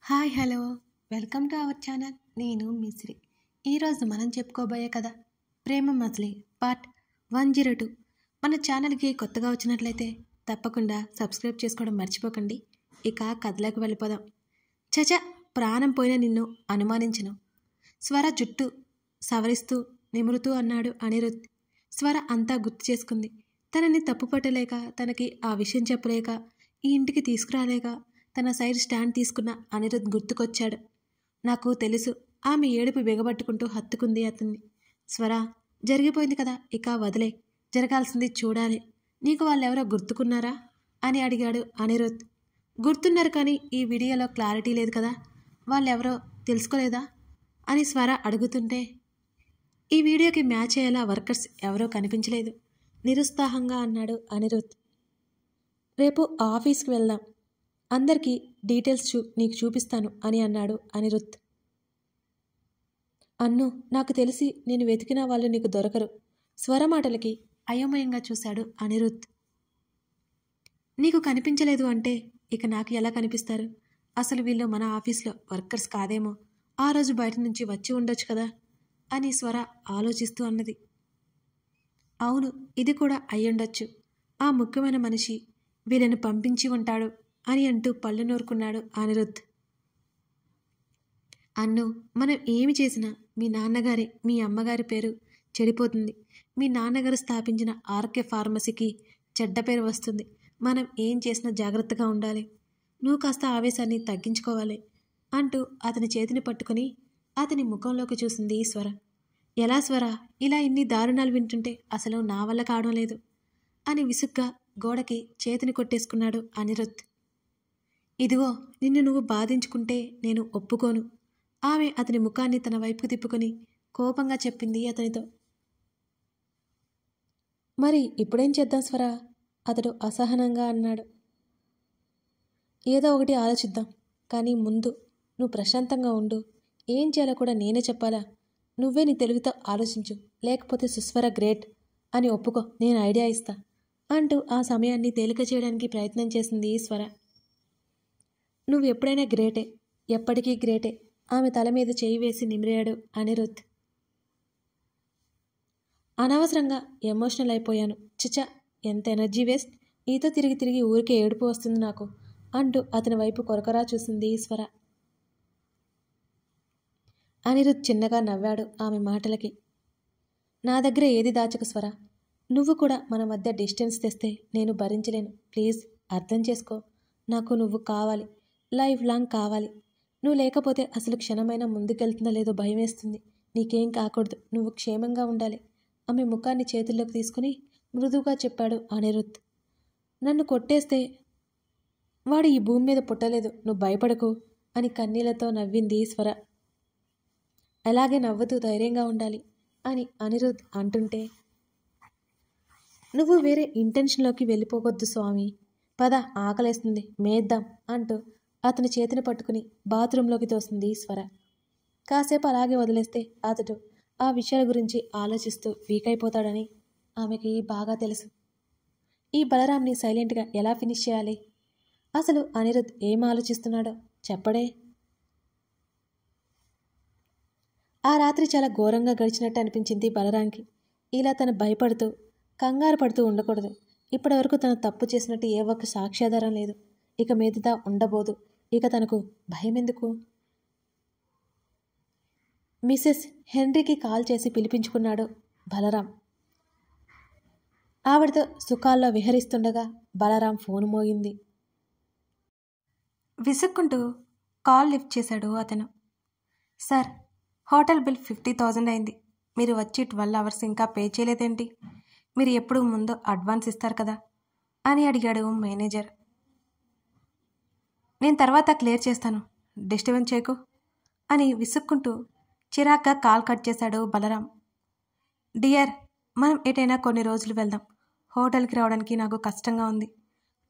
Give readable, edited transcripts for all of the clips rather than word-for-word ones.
Hi hello welcome to our channel. నేను మిశ్రీ. ఈరోజు మనం చెప్పుకోబోయే కథ ప్రేమ మజిలీ పార్ట్ 102. మన ఛానల్కి కొత్తగా వచ్చినట్లయితే తప్పకుండా సబ్స్క్రైబ్ చేసుకోవడం మర్చిపోకండి. ఇక కథలోకి వెళ్ళిపోదాం. చచ, ప్రాణం పోయిన నిన్ను అనుమానించను. స్వర జుట్టు సవరిస్తూ నిమురుతూ అన్నాడు అనిరుద్. స్వర అంతా గుర్తు చేసుకుంది. తనని తప్పుపట్టలేక, తనకి ఆ విషయం చెప్పలేక, ఈ ఇంటికి తీసుకురాలేక తన సైడ్ స్టాండ్ తీసుకున్న అనిరుద్ గుర్తుకొచ్చాడు. నాకు తెలుసు, ఆమె ఏడుపు బిగబట్టుకుంటూ హత్తుకుంది అతన్ని. స్వర, జరిగిపోయింది కదా, ఇక వదిలే. జరగాల్సింది చూడాలి. నీకు వాళ్ళెవరో గుర్తుకున్నారా అని అడిగాడు అనిరుద్. గుర్తున్నారు, కానీ ఈ వీడియోలో క్లారిటీ లేదు కదా, వాళ్ళెవరో తెలుసుకోలేదా అని స్వర అడుగుతుంటే, ఈ వీడియోకి మ్యాచ్ అయ్యేలా వర్కర్స్ ఎవరో కనిపించలేదు నిరుత్సాహంగా అన్నాడు అనిరుద్. రేపు ఆఫీస్కి వెళ్దాం, అందరికీ డీటెయిల్స్ నీకు చూపిస్తాను అని అన్నాడు అనిరుద్. అన్ను, నాకు తెలిసి నేను వెతికిన వాళ్ళు నీకు దొరకరు. స్వర మాటలకి అయోమయంగా చూశాడు అనిరుద్. నీకు కనిపించలేదు అంటే ఇక నాకు ఎలా కనిపిస్తారు? అసలు వీళ్ళు మన ఆఫీస్లో వర్కర్స్ కాదేమో, ఆ రోజు బయట నుంచి వచ్చి ఉండొచ్చు కదా అని స్వర ఆలోచిస్తూ అన్నది. అవును, ఇది కూడా అయ్యుండొచ్చు. ఆ ముఖ్యమైన మనిషి వీళ్ళని పంపించి ఉంటాడు అని అంటూ పళ్ళు నూరుకున్నాడు అనిరుద్. అన్ను, మనం ఏమి చేసినా మీ నాన్నగారి, మీ అమ్మగారి పేరు చెడిపోతుంది. మీ నాన్నగారు స్థాపించిన ఆర్కే ఫార్మసీకి చెడ్డ పేరు వస్తుంది. మనం ఏం చేసినా జాగ్రత్తగా ఉండాలి. నువ్వు కాస్త ఆవేశాన్ని తగ్గించుకోవాలి అంటూ అతని చేతిని పట్టుకుని అతని ముఖంలోకి చూసింది స్వర. ఎలా స్వర, ఇలా ఇన్ని దారుణాలు వింటుంటే అసలు నా వల్ల కావడం లేదు అని విసుగ్గా గోడకి చేతిని కొట్టేసుకున్నాడు అనిరుద్. ఇదిగో, నిన్ను నువ్వు బాధించుకుంటే నేను ఒప్పుకోను. ఆమె అతని ముఖాన్ని తన వైపుకు తిప్పుకొని కోపంగా చెప్పింది అతనితో. మరి ఇప్పుడేం చేద్దాం స్వర? అతడు అసహనంగా అన్నాడు. ఏదో ఒకటి ఆలోచిద్దాం, కానీ ముందు నువ్వు ప్రశాంతంగా ఉండు. ఏం చేయాలో కూడా నేనే చెప్పాలా? నువ్వే నీ తెలివితో ఆలోచించు, లేకపోతే సుస్వర గ్రేట్ అని ఒప్పుకో, నేను ఐడియా ఇస్తా అంటూ ఆ సమయాన్ని తేలిక చేయడానికి ప్రయత్నం చేసింది స్వర. నువ్వు ఎప్పుడైనా గ్రేటే, ఎప్పటికీ గ్రేటే. ఆమె తల మీద చేయి వేసి నిమిరాడు అనిరుద్. అనవసరంగా ఎమోషనల్ అయిపోయాను. చిచ, ఎంత ఎనర్జీ వేస్ట్. ఈతో తిరిగి తిరిగి ఊరికే ఏడుపు వస్తుంది నాకు అంటూ అతని వైపు కొరకరా చూసింది స్వర. అనిరుద్ చిన్నగా నవ్వాడు ఆమె మాటలకి. నా దగ్గర ఏది దాచకు స్వర. నువ్వు కూడా మన మధ్య డిస్టెన్స్ తెస్తే నేను భరించలేను. ప్లీజ్ అర్థం చేసుకో. నాకు నువ్వు కావాలి, లైఫ్ లాంగ్ కావాలి. నువ్వు లేకపోతే అసలు క్షణమైనా ముందుకెళ్తుందో లేదో భయం వేస్తుంది. నీకేం కాకూడదు, నువ్వు క్షేమంగా ఉండాలి. ఆమె ముఖాన్ని చేతుల్లోకి తీసుకుని మృదువుగా చెప్పాడు అనిరుద్. నన్ను కొట్టేస్తే వాడు ఈ భూమి మీద పుట్టలేదు, నువ్వు భయపడకు అని కన్నీళ్లతో నవ్వింది స్వర. అలాగే నవ్వుతూ ధైర్యంగా ఉండాలి అని అనిరుద్ అంటుంటే, నువ్వు వేరే ఇంటెన్షన్లోకి వెళ్ళిపోవద్దు స్వామి. పద, ఆకలేస్తుంది, మేద్దాం అంటూ అతని చేతిని పట్టుకుని బాత్రూంలోకి తోసింది స్వర. కాసేపు అలాగే వదిలేస్తే అతడు ఆ విషయాల గురించి ఆలోచిస్తూ వీక్ అయిపోతాడని ఆమెకి బాగా తెలుసు. ఈ బలరాంని సైలెంట్గా ఎలా ఫినిష్ చేయాలి? అసలు అనిరుద్ ఏం ఆలోచిస్తున్నాడో చెప్పడే. ఆ రాత్రి చాలా ఘోరంగా గడిచినట్టు అనిపించింది బలరాంకి. ఇలా తను భయపడుతూ కంగారు పడుతూ ఉండకూడదు. ఇప్పటి వరకు తను తప్పు చేసినట్టు ఏ ఒక్క సాక్ష్యాధారం లేదు. ఇక మీదట ఉండబోదు. ఇక తనకు భయం ఎందుకు? మిసెస్ హెన్రీకి కాల్ చేసి పిలిపించుకున్నాడు బలరాం. ఆవిడతో సుఖాల్లో విహరిస్తుండగా బలరాం ఫోన్ మోగింది. విసుక్కుంటూ కాల్ లిఫ్ట్ చేశాడు అతను. సార్, హోటల్ బిల్ 50,000 అయింది. మీరు వచ్చి 12 hours ఇంకా పే చేయలేదేంటి? మీరు ఎప్పుడు ముందు అడ్వాన్స్ ఇస్తారు కదా అని అడిగాడు మేనేజర్. నేను తర్వాత క్లియర్ చేస్తాను, డిస్టర్బెన్స్ చేయకు అని విసుక్కుంటూ చిరాగ్గా కాల్ కట్ చేశాడు బలరాం. డియర్, మనం ఎటైనా కొన్ని రోజులు వెళ్దాం. హోటల్కి రావడానికి నాకు కష్టంగా ఉంది.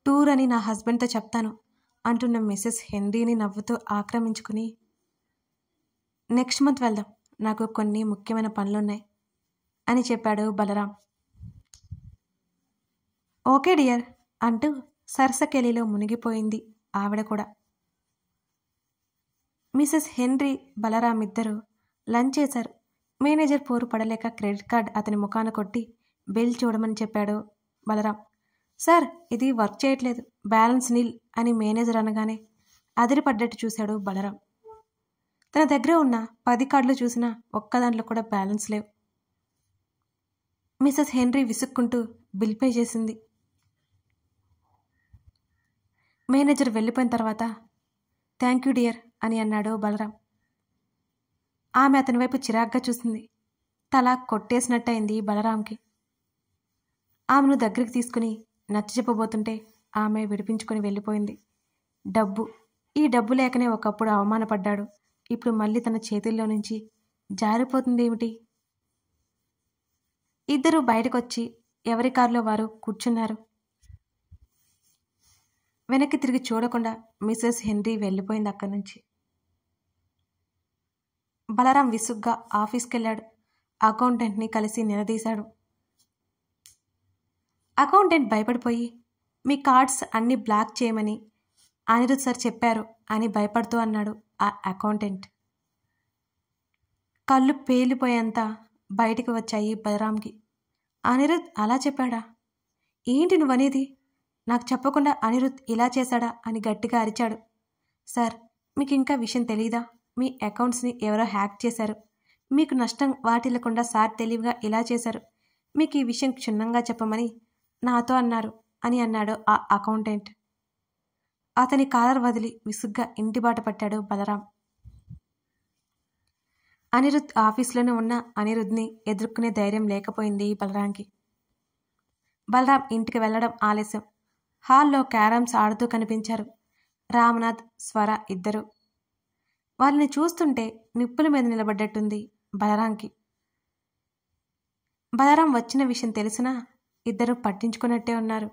టూర్ అని నా హస్బెండ్తో చెప్తాను అంటున్న మిసెస్ హెన్రీని నవ్వుతూ ఆక్రమించుకుని, నెక్స్ట్ మంత్ వెళ్దాం, నాకు కొన్ని ముఖ్యమైన పనులున్నాయి అని చెప్పాడు బలరాం. ఓకే డియర్ అంటూ సరసకెలిలో మునిగిపోయింది ఆవిడ కూడా. మిసెస్ హెన్రీ బలరాం ఇద్దరు లంచ్ చేశారు. మేనేజర్ పోరు పడలేక క్రెడిట్ కార్డ్ అతని ముఖాన కొట్టి బిల్ చూడమని చెప్పాడు బలరాం. సార్, ఇది వర్క్ చేయట్లేదు, బ్యాలెన్స్ నీల్ అని మేనేజర్ అనగానే అదిరిపడ్డట్టు చూశాడు బలరాం. తన దగ్గర ఉన్న 10 కార్డులు చూసినా ఒక్క దాంట్లో కూడా బ్యాలెన్స్ లేవు. మిసెస్ హెన్రీ విసుక్కుంటూ బిల్ పే చేసింది. మేనేజర్ వెళ్ళిపోయిన తర్వాత థ్యాంక్ యూ డియర్ అని అన్నాడు బలరాం. ఆమె అతని వైపు చిరాగ్గా చూసింది. తల కొట్టేసినట్టయింది బలరాంకి. ఆమెను దగ్గరికి తీసుకుని నచ్చజెప్పబోతుంటే ఆమె విడిపించుకొని వెళ్ళిపోయింది. ఈ డబ్బు లేకనే ఒకప్పుడు అవమానపడ్డాడు. ఇప్పుడు మళ్ళీ తన చేతుల్లో నుంచి జారిపోతుందేమిటి? ఇద్దరూ బయటకొచ్చి ఎవరి కారులో వారు కూర్చున్నారు. వెనక్కి తిరిగి చూడకుండా మిసెస్ హెన్రీ వెళ్ళిపోయింది అక్కడి నుంచి. బలరాం విసుగ్గా ఆఫీస్కెళ్ళాడు. అకౌంటెంట్ని కలిసి నిలదీశాడు. అకౌంటెంట్ భయపడిపోయి మీ కార్డ్స్ అన్నీ బ్లాక్ చేయమని అనిరుద్ సార్ చెప్పారు అని భయపడుతూ అన్నాడు ఆ అకౌంటెంట్. కళ్ళు పేలిపోయేంత బయటికి వచ్చాయి బలరాంకి. అనిరుద్ అలా చెప్పాడా? ఏంటి నువ్వనేది? నాకు చెప్పకుండా అనిరుద్ ఇలా చేశాడా అని గట్టిగా అరిచాడు. సార్, మీకు ఇంకా విషయం తెలీదా? మీ అకౌంట్స్ని ఎవరో హ్యాక్ చేశారు. మీకు నష్టం వాటిల్లకుండా సార్ తెలివిగా ఇలా చేశారు. మీకు ఈ విషయం క్షుణ్ణంగా చెప్పమని నాతో అన్నారు అని అన్నాడు ఆ అకౌంటెంట్. అతని కాలర్ వదిలి విసుగ్గా ఇంటిబాట పట్టాడు బలరాం. అనిరుద్ ఆఫీస్లోనే ఉన్న అనిరుద్ని ఎదుర్కొనే ధైర్యం లేకపోయింది బలరాంకి. బలరాం ఇంటికి వెళ్లడం ఆలస్యం. హాల్లో క్యారమ్స్ ఆడుతూ కనిపించారు రామనాథ్, స్వర ఇద్దరు. వాళ్ళని చూస్తుంటే నిప్పుల మీద నిలబడ్డట్టుంది బలరాంకి. బలరాం వచ్చిన విషయం తెలిసినా ఇద్దరు పట్టించుకున్నట్టే ఉన్నారు.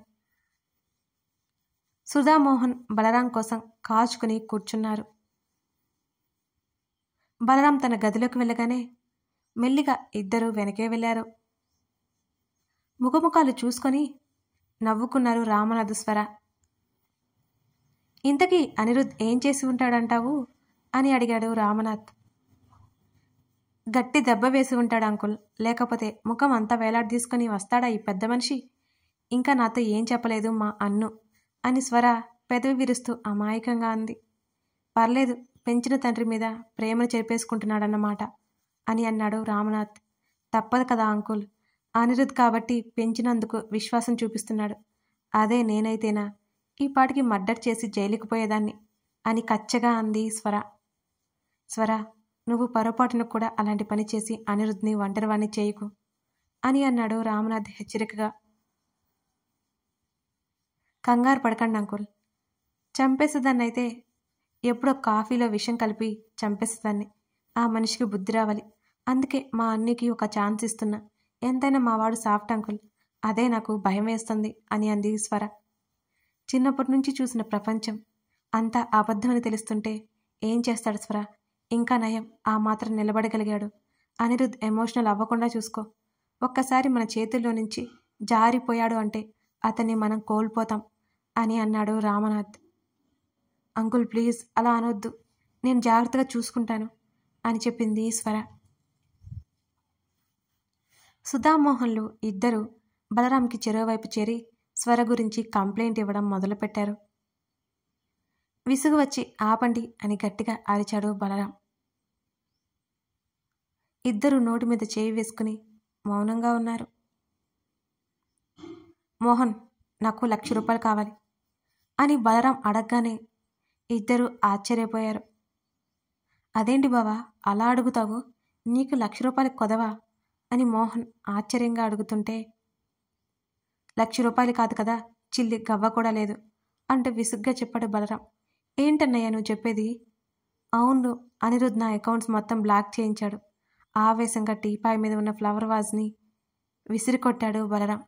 సుధామోహన్ బలరాం కోసం కాచుకుని కూర్చున్నారు. బలరాం తన గదిలోకి వెళ్ళగానే మెల్లిగా ఇద్దరూ వెనకే వెళ్ళారు. ముఖముఖాలు చూసుకొని నవ్వుకున్నారు రామనాథ్, స్వర. ఇంతకీ అనిరుద్ ఏం చేసి ఉంటాడంటావు అని అడిగాడు రామనాథ్. గట్టి దెబ్బ వేసి ఉంటాడు అంకుల్, లేకపోతే ముఖం అంతా వేలాడదీసుకొని వస్తాడా ఈ పెద్ద మనిషి? ఇంకా నాతో ఏం చెప్పలేదు మా అన్ను అని స్వర పెదవి విరుస్తూ అమాయకంగా అంది. పర్లేదు, పెంచిన తండ్రి మీద ప్రేమను చెరిపేసుకుంటున్నాడన్నమాట అని అన్నాడు రామనాథ్. తప్పదు కదా అంకుల్, అనిరుద్ కాబట్టి పెంచినందుకు విశ్వాసం చూపిస్తున్నాడు. అదే నేనైతేనా ఈ పాటికి మర్డర్ చేసి జైలుకి పోయేదాన్ని అని కచ్చగా అంది స్వర. స్వర, నువ్వు పొరపాటును కూడా అలాంటి పని చేసి అనిరుద్ని ఒంటరివాణ్ణి చేయకు అని అన్నాడు రామనాథ్ హెచ్చరికగా. కంగారు పడకండి అంకుల్, చంపేసేదాన్నైతే ఎప్పుడో కాఫీలో విషం కలిపి చంపేసేదాన్ని. ఆ మనిషికి బుద్ధి రావాలి. అందుకే మా అన్నికి ఒక ఛాన్స్ ఇస్తున్నా. ఎంతైనా మావాడు సాఫ్ట్ అంకుల్, అదే నాకు భయం వేస్తుంది అని అంది స్వర. చిన్నప్పటి నుంచి చూసిన ప్రపంచం అంతా అబద్ధమని తెలుస్తుంటే ఏం చేస్తాడు స్వర? ఇంకా నయం ఆ మాత్రం నిలబడగలిగాడు. అనిరుద్ ఎమోషనల్ అవ్వకుండా చూసుకో. ఒక్కసారి మన చేతుల్లో నుంచి జారిపోయాడు అంటే అతన్ని మనం కోల్పోతాం అని అన్నాడు రామనాథ్. అంకుల్ ప్లీజ్ అలా అనొద్దు, నేను జాగ్రత్తగా చూసుకుంటాను అని చెప్పింది స్వర. సుధామోహన్లు ఇద్దరు బలరాంకి చెరోవైపు చేరి స్వర గురించి కంప్లైంట్ ఇవ్వడం మొదలుపెట్టారు. విసుగు వచ్చి ఆపండి అని గట్టిగా అరిచాడు బలరాం. ఇద్దరు నోటి మీద చేయి వేసుకుని మౌనంగా ఉన్నారు. మోహన్, నాకు 1,00,000 రూపాయలు కావాలి అని బలరాం అడగగానే ఇద్దరు ఆశ్చర్యపోయారు. అదేంటి బావా అలా అడుగుతావు? నీకు 1,00,000 రూపాయలు కొదవా అని మోహన్ ఆశ్చర్యంగా అడుగుతుంటే, 1,00,000 రూపాయలు కాదు కదా, చిల్లి గవ్వ కూడా లేదు అంటూ విసుగ్గా చెప్పాడు బలరాం. ఏంటన్నయ్య నువ్వు చెప్పేది? అవును, అనిరుద్ నా అకౌంట్స్ మొత్తం బ్లాక్ చేయించాడు. ఆవేశంగా టీపాయ్ మీద ఉన్న ఫ్లవర్ వాజ్ని విసిరికొట్టాడు బలరాం.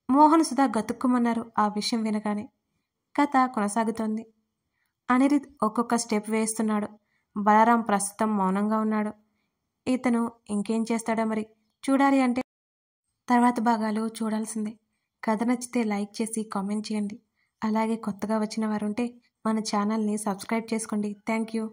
మోహన్, సుధా గతుక్కుమన్నారు ఆ విషయం వినగానే. కథ కొనసాగుతోంది. అనిరుద్ ఒక్కొక్క స్టెప్ వేస్తున్నాడు. బలరాం ప్రస్తుతం మౌనంగా ఉన్నాడు. ఇతను ఇంకేం చేస్తాడో మరి చూడాలి అంటే తర్వాత భాగాలు చూడాల్సిందే. కథ నచ్చితే లైక్ చేసి కామెంట్ చేయండి. అలాగే కొత్తగా వచ్చిన వారు ఉంటే మన ఛానల్ని సబ్స్క్రైబ్ చేసుకోండి. Thank you.